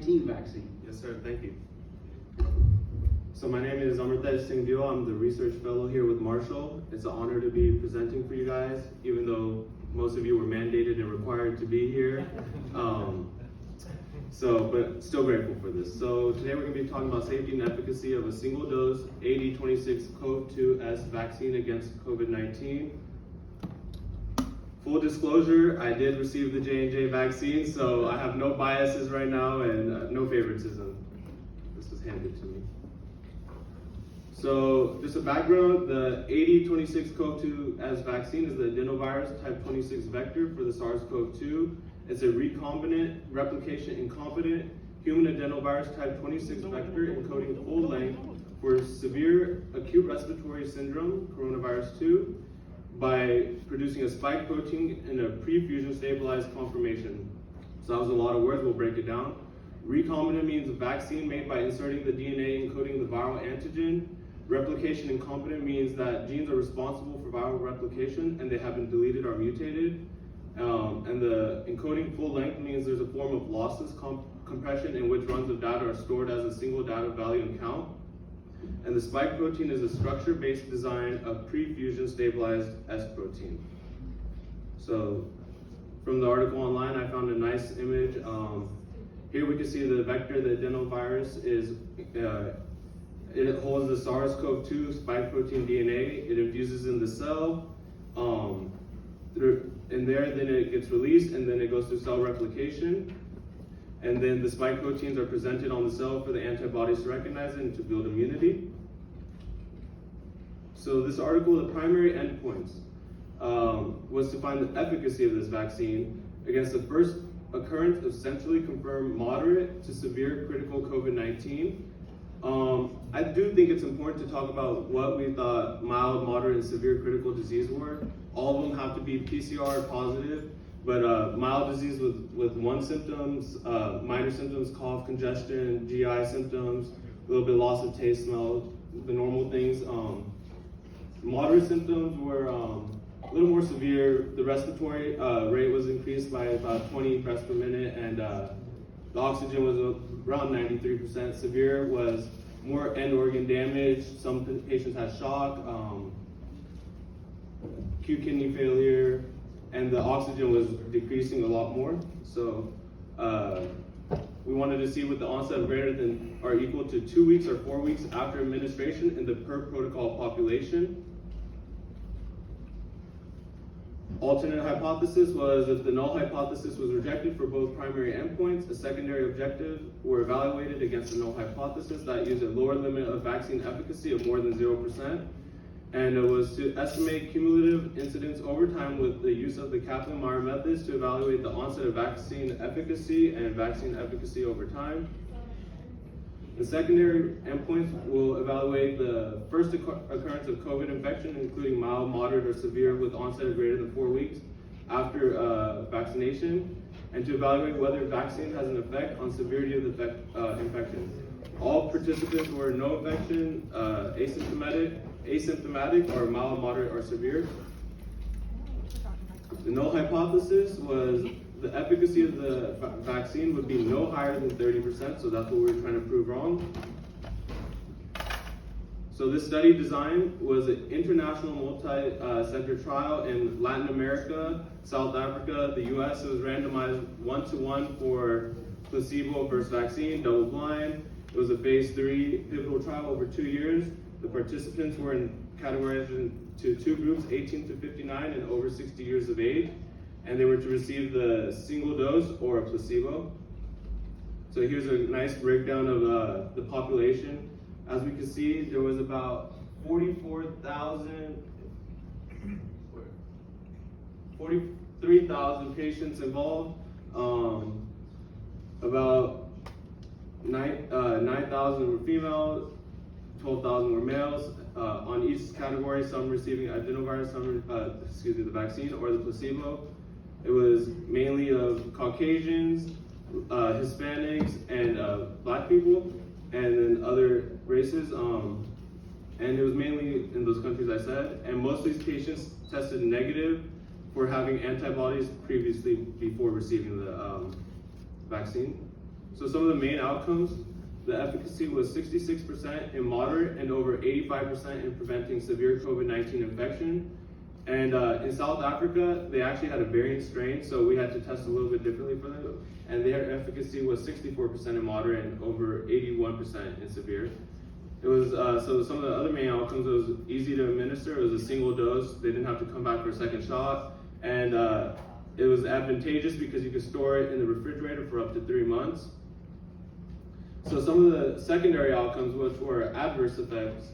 COVID-19 vaccine. Yes, sir. Thank you. So my name is Amartej Singh Deol. I'm the research fellow here with Marshall. It's an honor to be presenting for you guys, even though most of you were mandated and required to be here. But still grateful for this. So today we're going to be talking about safety and efficacy of a single-dose AD26-CoV-2S vaccine against COVID-19. Full disclosure, I did receive the J&J vaccine, so I have no biases right now and no favoritism. This was handed to me. So just a background, the AD26-CoV-2S vaccine is the adenovirus type 26 vector for the SARS-CoV-2. It's a recombinant, replication-incompetent human adenovirus type 26 vector encoding full length for severe acute respiratory syndrome, coronavirus 2, by producing a spike protein in a pre-fusion stabilized conformation. So that was a lot of words, we'll break it down. Recombinant means a vaccine made by inserting the DNA encoding the viral antigen. Replication incompetent means that genes are responsible for viral replication and they have been deleted or mutated. And the encoding full length means there's a form of lossless compression in which runs of data are stored as a single data value and count. And the spike protein is a structure-based design of pre-fusion stabilized S protein. So from the article online, I found a nice image. Here we can see the vector, the adenovirus is, it holds the SARS-CoV-2 spike protein DNA. It infuses in the cell. In there, then it gets released, and then it goes through cell replication. And then the spike proteins are presented on the cell for the antibodies to recognize it and to build immunity. So this article, the primary endpoints, was to find the efficacy of this vaccine against the first occurrence of centrally confirmed moderate to severe critical COVID-19. I do think it's important to talk about what we thought mild, moderate, and severe critical disease were. All of them have to be PCR positive, but mild disease with one symptoms, minor symptoms, cough, congestion, GI symptoms, a little bit loss of taste, smell, the normal things. Moderate symptoms were a little more severe. The respiratory rate was increased by about 20 breaths per minute, and the oxygen was around 93%. Severe was more end organ damage. Some patients had shock, acute kidney failure, and the oxygen was decreasing a lot more. So we wanted to see with the onset greater than or equal to 2 weeks or 4 weeks after administration in the per protocol population. Alternate hypothesis was if the null hypothesis was rejected for both primary endpoints, a secondary objective were evaluated against the null hypothesis that used a lower limit of vaccine efficacy of more than 0%. And it was to estimate cumulative incidence over time with the use of the Kaplan-Meier methods to evaluate the onset of vaccine efficacy and vaccine efficacy over time. The secondary endpoints will evaluate the first occurrence of COVID infection, including mild, moderate, or severe with onset of greater than 4 weeks after vaccination, and to evaluate whether vaccine has an effect on severity of the infection. All participants were no infection, asymptomatic, or mild, moderate, or severe. The null hypothesis was the efficacy of the vaccine would be no higher than 30%, so that's what we were trying to prove wrong. So this study design was an international multi-center trial in Latin America, South Africa, the US. It was randomized 1-to-1 for placebo versus vaccine, double blind. It was a phase 3 pivotal trial over 2 years. The participants were categorized into 2 groups, 18 to 59 and over 60 years of age. And they were to receive the single dose or a placebo. So here's a nice breakdown of the population. As we can see, there was about 43,000 patients involved. About 9,000 were female, 12,000 were males. On each category, some receiving adenovirus, some the vaccine or the placebo. It was mainly of Caucasians, Hispanics, and Black people, and then other races. And it was mainly in those countries I said. And most of these patients tested negative for having antibodies previously before receiving the vaccine. So some of the main outcomes, the efficacy was 66% in moderate and over 85% in preventing severe COVID-19 infection. And in South Africa, they actually had a variant strain, so we had to test a little bit differently for them. And their efficacy was 64% in moderate and over 81% in severe. It was, so some of the other main outcomes, it was easy to administer. It was a single dose. They didn't have to come back for a second shot. And it was advantageous because you could store it in the refrigerator for up to 3 months. So some of the secondary outcomes, which were adverse events,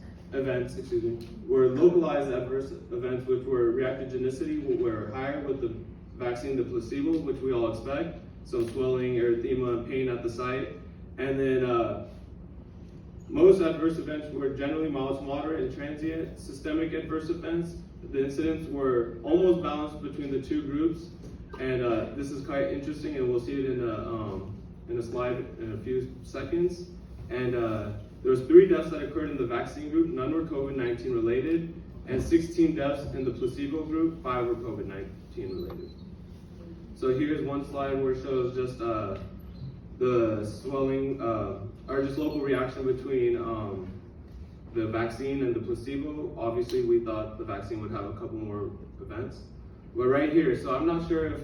were localized adverse events, which were reactogenicity, were higher with the vaccine than placebo, which we all expect. So swelling, erythema, and pain at the site. And then most adverse events were generally mild to moderate and transient. Systemic adverse events, the incidents were almost balanced between the two groups. And this is quite interesting, and we'll see it in a slide in a few seconds. And there was 3 deaths that occurred in the vaccine group. None were COVID-19 related, and 16 deaths in the placebo group. 5 were COVID-19 related. So here's one slide where it shows just the swelling, or just local reaction between the vaccine and the placebo. Obviously, we thought the vaccine would have a couple more events. But right here, so I'm not sure if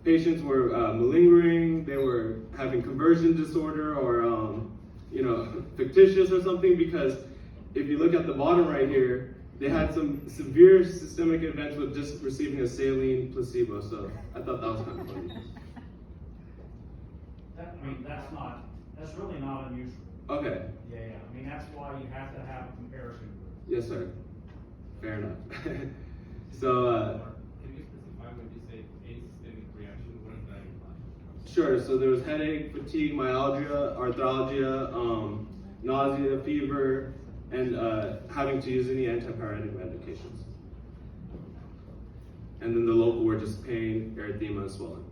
patients were malingering, they were having conversion disorder, or fictitious or something, because if you look at the bottom right here, they had some severe systemic events with just receiving a saline placebo. So I thought that was kind of funny. That's really not unusual. Okay. Yeah. I mean, that's why you have to have a comparison group. Yes, sir. Fair enough. So, can you specify when you say asystemic reaction, what does that imply? sure. So there was headache, fatigue, myalgia, arthralgia, nausea, fever, and having to use any antipyretic medications. And then the local were just pain, erythema, and swelling.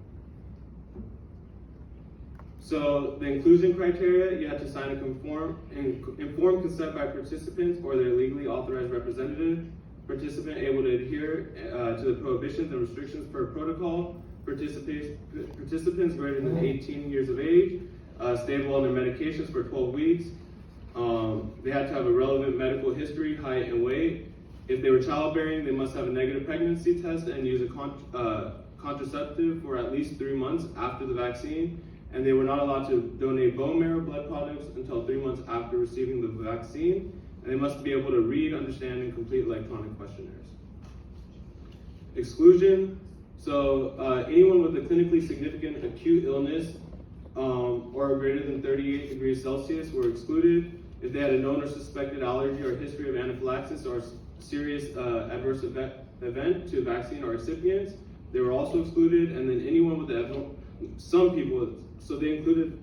So the inclusion criteria, you had to sign a informed consent by participants or their legally authorized representative. Participant able to adhere to the prohibitions and restrictions per protocol. Participants greater than 18 years of age, stable on their medications for 12 weeks. They had to have a relevant medical history, height, and weight. If they were childbearing, they must have a negative pregnancy test and use a contraceptive for at least 3 months after the vaccine. And they were not allowed to donate bone marrow blood products until 3 months after receiving the vaccine. And they must be able to read, understand, and complete electronic questionnaires. Exclusion. So anyone with a clinically significant acute illness or greater than 38 degrees Celsius were excluded. If they had a known or suspected allergy or history of anaphylaxis or serious adverse event to vaccine or recipients, they were also excluded. And then anyone with some people, so they included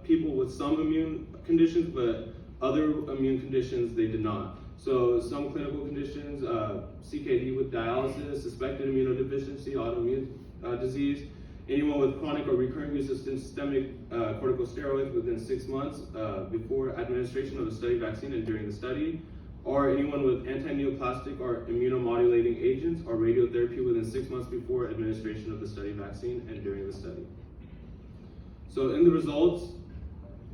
people with some immune conditions, but other immune conditions they did not. So some clinical conditions, CKD with dialysis, suspected immunodeficiency, autoimmune disease, anyone with chronic or recurrent use of systemic corticosteroids within 6 months before administration of the study vaccine and during the study, or anyone with anti-neoplastic or immunomodulating agents or radiotherapy within 6 months before administration of the study vaccine and during the study. So in the results,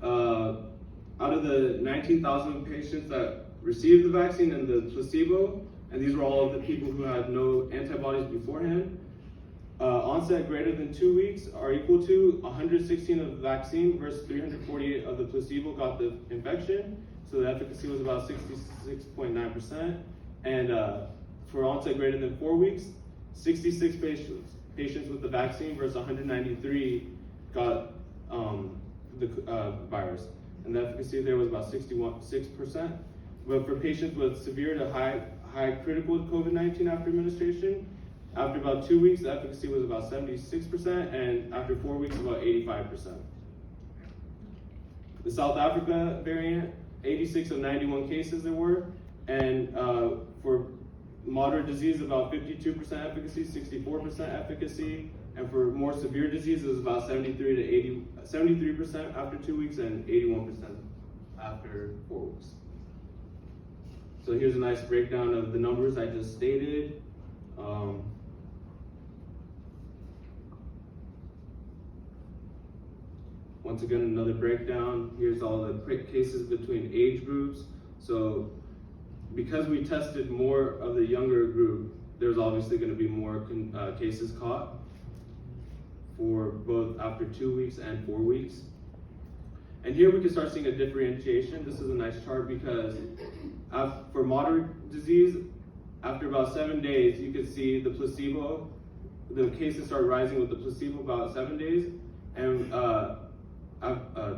out of the 19,000 patients that received the vaccine and the placebo, and these were all of the people who had no antibodies beforehand, onset greater than 2 weeks are equal to 116 of the vaccine versus 348 of the placebo got the infection. So the efficacy was about 66.9%. And for onset greater than 4 weeks, 66 patients with the vaccine versus 193 got the virus. And the efficacy there was about 6%. But for patients with severe to high critical COVID-19 after administration, after about 2 weeks, the efficacy was about 76%, and after 4 weeks, about 85%. The South Africa variant, 86 of 91 cases there were, and for moderate disease, about 52% efficacy, 64% efficacy, and for more severe disease, it was about 73% after 2 weeks and 81% after 4 weeks. So here's a nice breakdown of the numbers I just stated. Once again, another breakdown. Here's all the cases between age groups. So because we tested more of the younger group, there's obviously going to be more cases caught for both after 2 weeks and 4 weeks. And here we can start seeing a differentiation. This is a nice chart because for moderate disease, after about 7 days, you can see the placebo, the cases start rising with the placebo about 7 days, and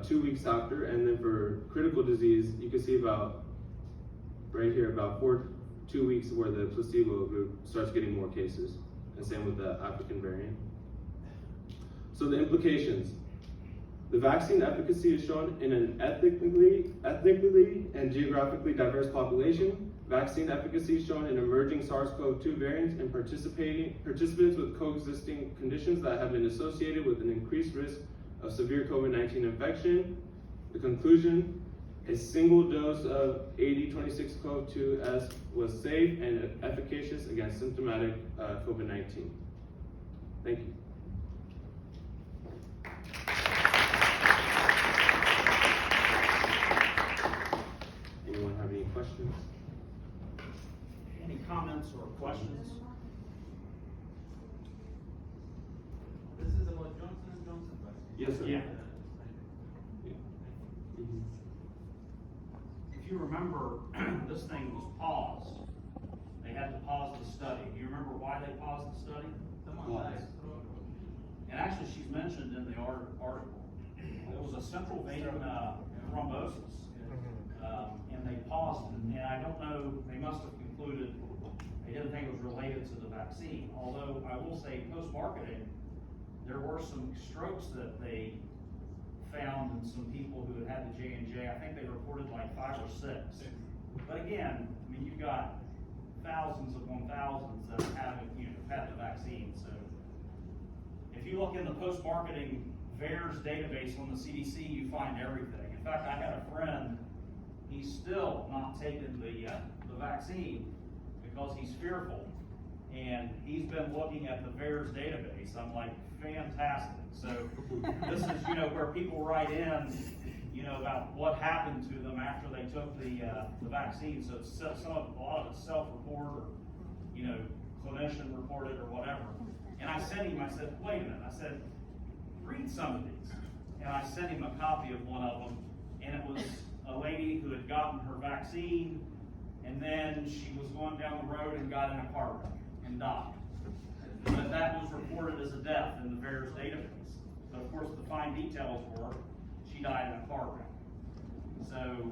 2 weeks after. And then for critical disease, you can see about right here, about 2 weeks where the placebo group starts getting more cases, and same with the African variant. So the implications. The vaccine efficacy is shown in an ethnically and geographically diverse population. Vaccine efficacy is shown in emerging SARS-CoV-2 variants and participants with coexisting conditions that have been associated with an increased risk of severe COVID-19 infection. The conclusion, a single dose of 8026-CoV-2S was safe and efficacious against symptomatic COVID-19. Thank you. Anyone have any questions? Any comments or questions? This is about Johnson & Johnson vaccine. Yes, sir. Yeah. Mhm. If you remember, this thing was paused. They had to pause the study. Do you remember why they paused the study? Someone died. And actually, she's mentioned in the article. It was a central vein thrombosis. And they paused it. And I don't know, they must have concluded they didn't think it was related to the vaccine. Although I will say, post-marketing, there were some strokes that they found in some people who had the J&J. I think they reported like 5 or 6. But again, I mean, you've got thousands upon thousands that haven't, had the vaccine. So if you look in the post-marketing VAERS database on the CDC, you find everything. In fact, I had a friend, he's still not taken the vaccine because he's fearful. And he's been looking at the VAERS database. I'm like, fantastic. So this is, where people write in, about what happened to them after they took the vaccine. So it's a lot of it's self-report or, clinician reported or whatever. And I sent him, I said, wait a minute. I said, read some of these. And I sent him a copy of one of them. And it was a lady who had gotten her vaccine, and then she was going down the road and got in a car wreck and died. But that was reported as a death in the VAERS database. But of course, the fine details were she died in a car wreck. So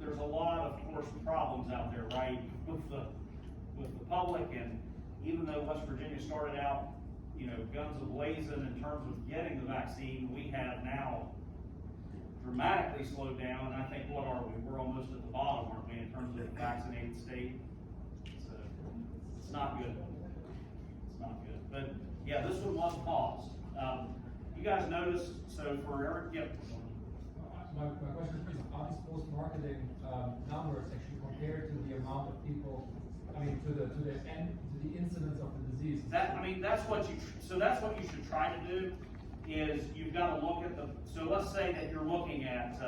there's a lot of course problems out there, right, with the public. And even though West Virginia started out, guns a-blazing in terms of getting the vaccine, we have now dramatically slowed down. And I think, what are we? We're almost at the bottom, aren't we, in terms of the vaccinated state? So it's not good. It's not good. But yeah, this one was paused. You guys notice, so for Eric, yep. My question is, are these post-marketing numbers actually compared to the amount of people, to the incidence of the disease? That's what you should try to do, is you've got to look at so let's say that you're looking at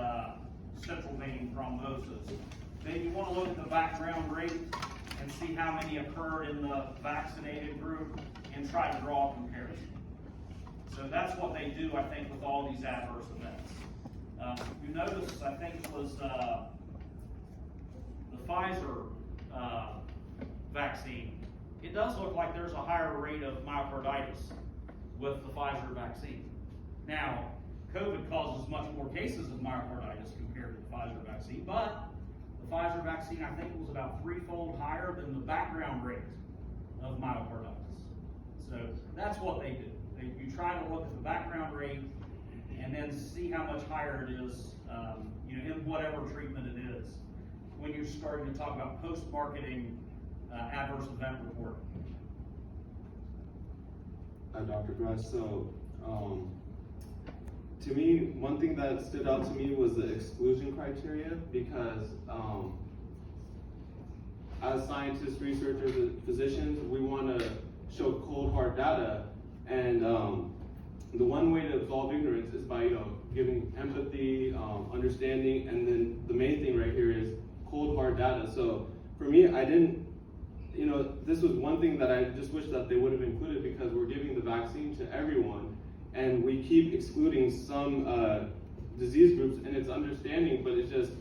central vein thrombosis. Then you want to look at the background rate and see how many occurred in the vaccinated group and try to draw a comparison. So that's what they do, I think, with all these adverse events. You notice, I think it was the Pfizer vaccine. It does look like there's a higher rate of myocarditis with the Pfizer vaccine. Now, COVID causes much more cases of myocarditis compared to the Pfizer vaccine, but the Pfizer vaccine, I think, was about 3-fold higher than the background rate of myocarditis. So that's what they do. You try to look at the background rate and then see how much higher it is, in whatever treatment it is, when you're starting to talk about post-marketing adverse event reporting. Dr. Grush, so to me, one thing that stood out to me was the exclusion criteria, because as scientists, researchers, and physicians, we want to show cold hard data, and the one way to absolve ignorance is by giving empathy, understanding, and then the main thing right here is cold hard data. So for me, I didn't, this was one thing that I just wish that they would have included, because we're giving the vaccine to everyone, and we keep excluding some disease groups, and it's understanding, but it's just,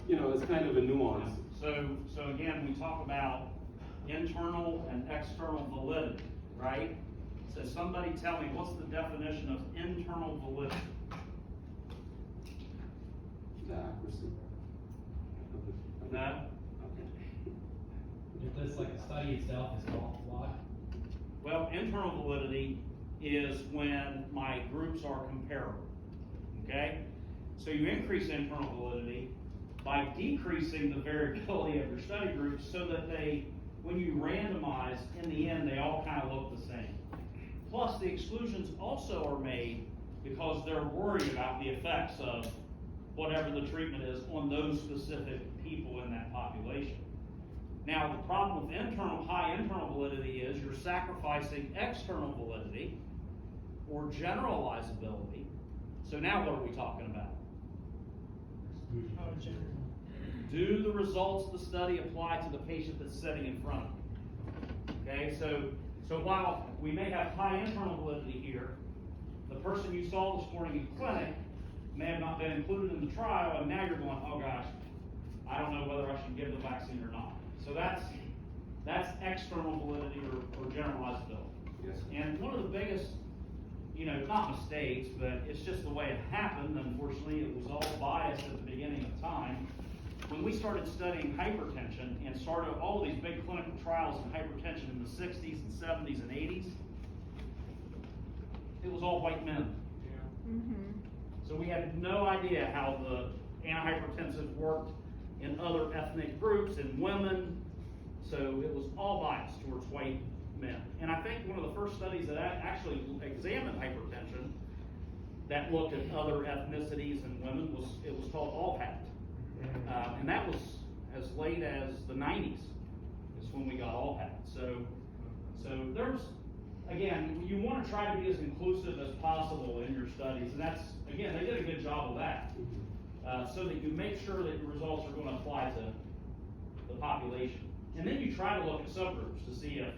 it's kind of a nuance. So again, we talk about internal and external validity, right? So somebody tell me, what's the definition of internal validity? The accuracy. No? Okay. If this, like, the study itself is flawed? Well, internal validity is when my groups are comparable, okay? So you increase internal validity by decreasing the variability of your study groups so that when you randomize, in the end, they all kind of look the same. Plus, the exclusions also are made because they're worried about the effects of whatever the treatment is on those specific people in that population. Now, the problem with high internal validity is you're sacrificing external validity or generalizability. So now what are we talking about? Do the results of the study apply to the patient that's sitting in front of you? Okay, so while we may have high internal validity here, the person you saw this morning in clinic may have not been included in the trial, and now you're going, oh gosh, I don't know whether I should give the vaccine or not. So that's external validity or generalizability. Yes. And one of the biggest, not mistakes, but it's just the way it happened. Unfortunately, it was all biased at the beginning of time. When we started studying hypertension and started all these big clinical trials in hypertension in the 60s and 70s and 80s, it was all white men. So we had no idea how the antihypertensive worked in other ethnic groups and women. So it was all biased towards white men. And I think one of the first studies that actually examined hypertension that looked at other ethnicities and women was called ALLPAT. And that was as late as the 90s is when we got ALLPAT. So there's, again, you want to try to be as inclusive as possible in your studies, and that's, again, they did a good job of that, so that you make sure that your results are going to apply to the population. And then you try to look at subgroups to see if,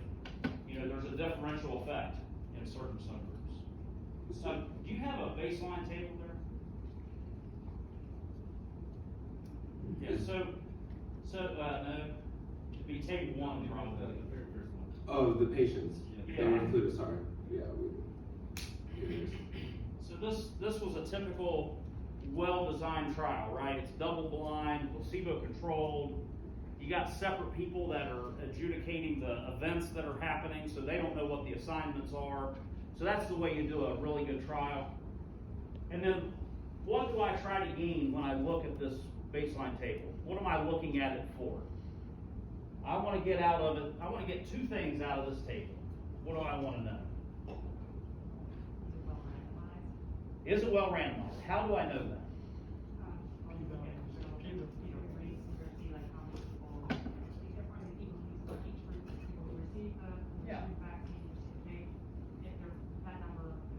there's a differential effect in certain subgroups. So, do you have a baseline table there? Yeah, no, it'd be table 1 probably. The very first one. Oh, the patients. Yeah. They were included, sorry. Yeah. So this was a typical well-designed trial, right? It's double-blind, placebo-controlled. You got separate people that are adjudicating the events that are happening, so they don't know what the assignments are. So that's the way you do a really good trial. And then what do I try to gain when I look at this baseline table? What am I looking at it for? I want to get out of it, I want to get 2 things out of this table. What do I want to know? Is it well randomized? How do I know that?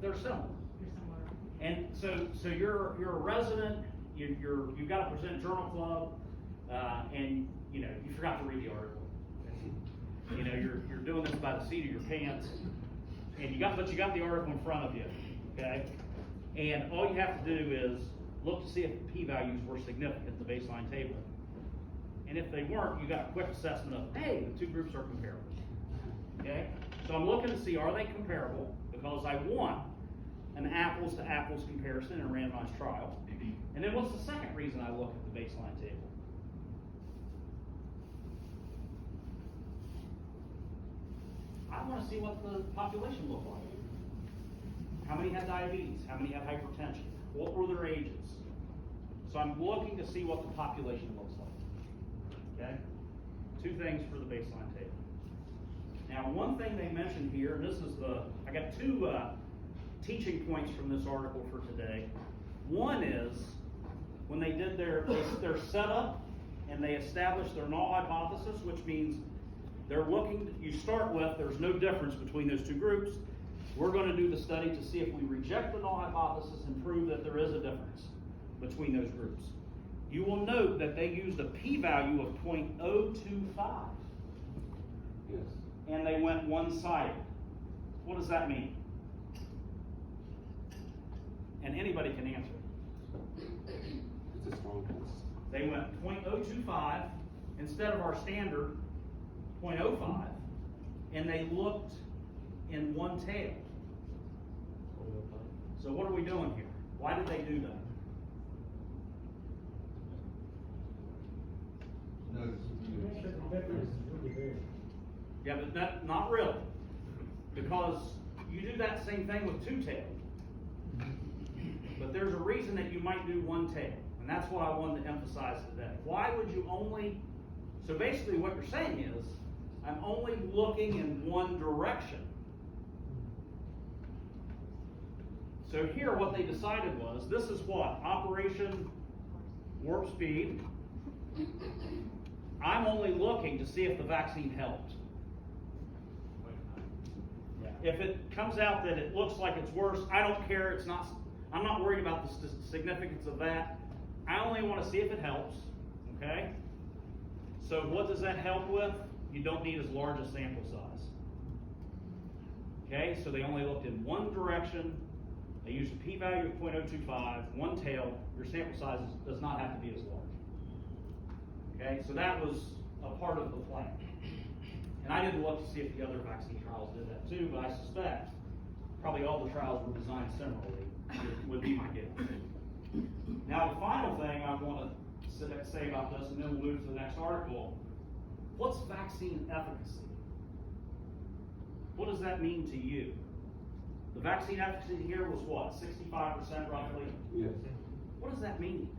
They're similar. And so you're a resident. You've got to present Journal Club, and you forgot to read the article. You're doing this by the seat of your pants, and you got the article in front of you, okay? And all you have to do is look to see if the p-values were significant in the baseline table. And if they weren't, you got a quick assessment of, hey, the 2 groups are comparable. Okay? So I'm looking to see, are they comparable? Because I want an apples to apples comparison in a randomized trial. And then what's the second reason I look at the baseline table? I want to see what the population looked like. How many had diabetes? How many had hypertension? What were their ages? So I'm looking to see what the population looks like. Okay? 2 things for the baseline table. Now, one thing they mentioned here, and this is I got 2 teaching points from this article for today. One is when they did their setup and they established their null hypothesis, which means they're looking, you start with, there's no difference between those 2 groups. We're going to do the study to see if we reject the null hypothesis and prove that there is a difference between those groups. You will note that they used a p-value of 0.025. Yes. And they went one-sided. What does that mean? And anybody can answer. It's a strong test. They went 0.025 instead of our standard 0.05, and they looked in one tail. So what are we doing here? Why did they do that? Yeah, but not really. Because you do that same thing with two-tailed. But there's a reason that you might do one tail. And that's what I wanted to emphasize today. Why would you only, so basically what you're saying is, I'm only looking in one direction. So here what they decided was, this is what? Operation Warp Speed. I'm only looking to see if the vaccine helped. If it comes out that it looks like it's worse, I don't care. I'm not worried about the significance of that. I only want to see if it helps. Okay? So what does that help with? You don't need as large a sample size. Okay? So they only looked in one direction. They used a p-value of 0.025, one tail. Your sample size does not have to be as large. Okay? So that was a part of the plan. And I didn't look to see if the other vaccine trials did that too, but I suspect probably all the trials were designed similarly, would be my guess. Now the final thing I want to say about this, and then we'll move to the next article. What's vaccine efficacy? What does that mean to you? The vaccine efficacy here was what, 65% roughly? Yes. What does that mean?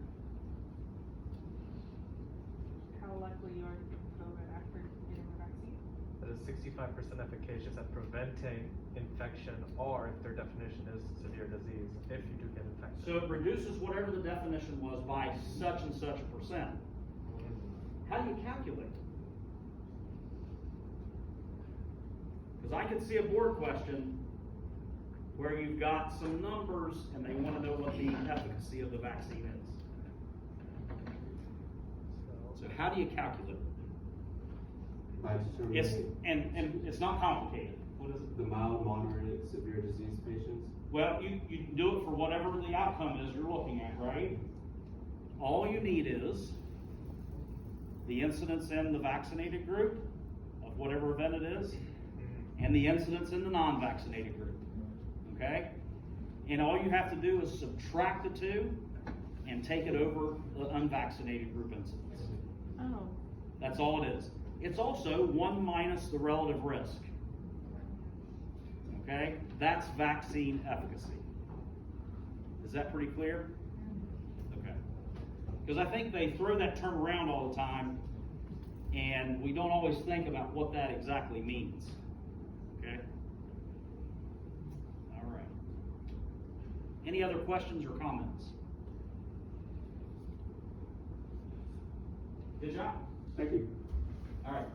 How likely you are to get COVID after getting the vaccine? That is 65% efficacious at preventing infection, or if their definition is severe disease, if you do get infected. So it reduces whatever the definition was by such and such a percent. How do you calculate it? Because I could see a board question where you've got some numbers and they want to know what the efficacy of the vaccine is. So how do you calculate it? By determining And it's not complicated. What is it? the mild, moderate, severe disease patients. Well, you can do it for whatever the outcome is you're looking at, right? All you need is the incidence in the vaccinated group of whatever event it is, and the incidence in the non-vaccinated group, okay? And all you have to do is subtract the two and take it over the unvaccinated group incidence. Oh. That's all it is. It's also 1 minus the relative risk. Okay? That's vaccine efficacy. Is that pretty clear? Okay. Because I think they throw that term around all the time, and we don't always think about what that exactly means. Okay? All right. Any other questions or comments? Good job. Thank you. All right.